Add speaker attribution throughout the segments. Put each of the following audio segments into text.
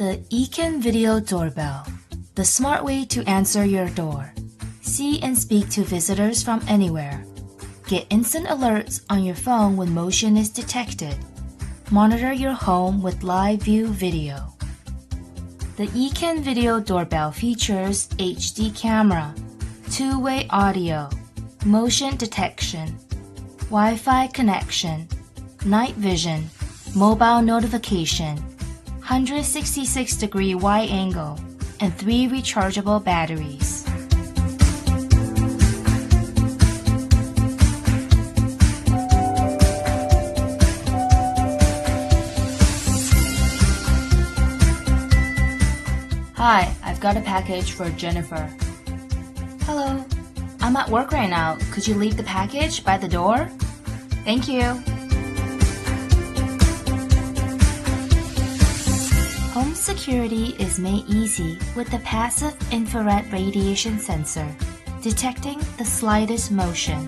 Speaker 1: The Ecan Video Doorbell, the smart way to answer your door. See and speak to visitors from anywhere. Get instant alerts on your phone when motion is detected. Monitor your home with live view video. The Ecan Video Doorbell features HD camera, two-way audio, motion detection, Wi-Fi connection, night vision, mobile notification, 166-degree wide angle, and 3 rechargeable batteries. Hi, I've got a package for Jennifer. Hello, I'm at work right now. Could you leave the package by the door? Thank you. Home security is made easy with the passive infrared radiation sensor, detecting the slightest motion.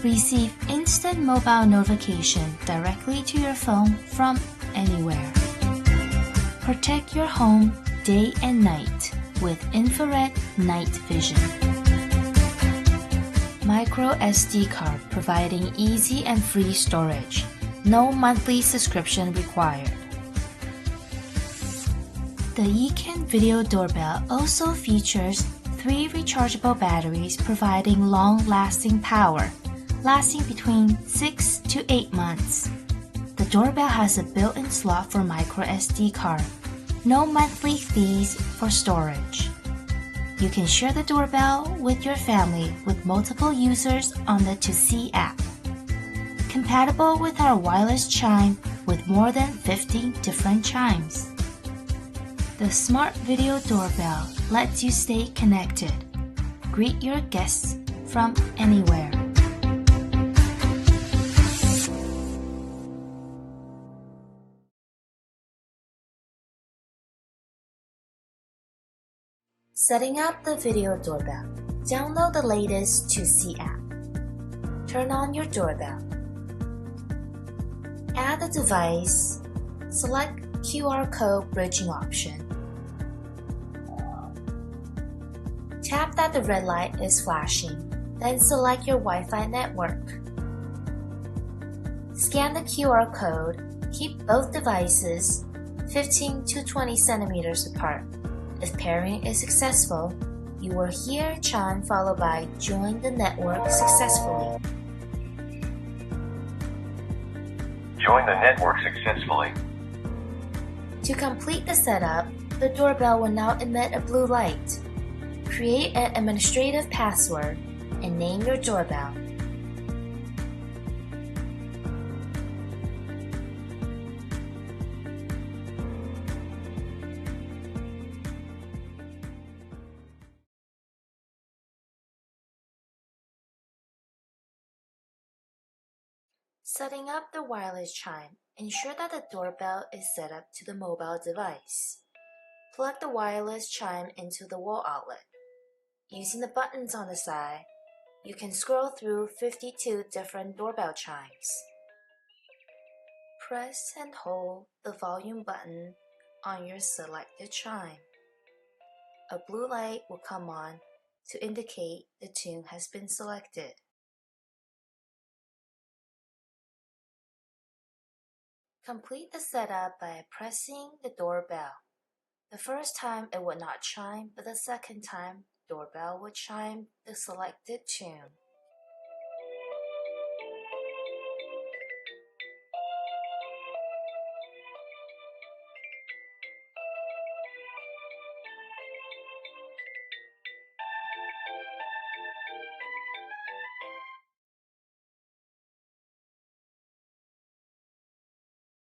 Speaker 1: Receive instant mobile notification directly to your phone from anywhere. Protect your home day and night with infrared night vision. Micro SD card providing easy and free storage. No monthly subscription required. The Ecan Video Doorbell also features 3 rechargeable batteries providing long-lasting power, lasting between 6 to 8 months. The doorbell has a built-in slot for micro SD card. No monthly fees for storage. You can share the doorbell with your family with multiple users on the To See app. Compatible with our wireless chime with more than 50 different chimes. The smart video doorbell lets you stay connected. Greet your guests from anywhere. Setting up the video doorbell. Download the latest To See app. Turn on your doorbell. Add the device. Select QR code bridging option. Tap that the red light is flashing, then select your Wi-Fi network. Scan the QR code. Keep both devices 15 to 20 centimeters apart. If pairing is successful, you will hear a chime followed by "Join the network successfully."
Speaker 2: Join the network successfully.
Speaker 1: To complete the setup, the doorbell will now emit a blue light. Create an administrative password and name your doorbell. Setting up the wireless chime. Ensure that the doorbell is set up to the mobile device. Plug the wireless chime into the wall outlet. Using the buttons on the side, you can scroll through 52 different doorbell chimes. Press and hold the volume button on your selected chime. A blue light will come on to indicate the tune has been selected. Complete the setup by pressing the doorbell. The first time it would not chime, but the second time, doorbell would chime the selected tune.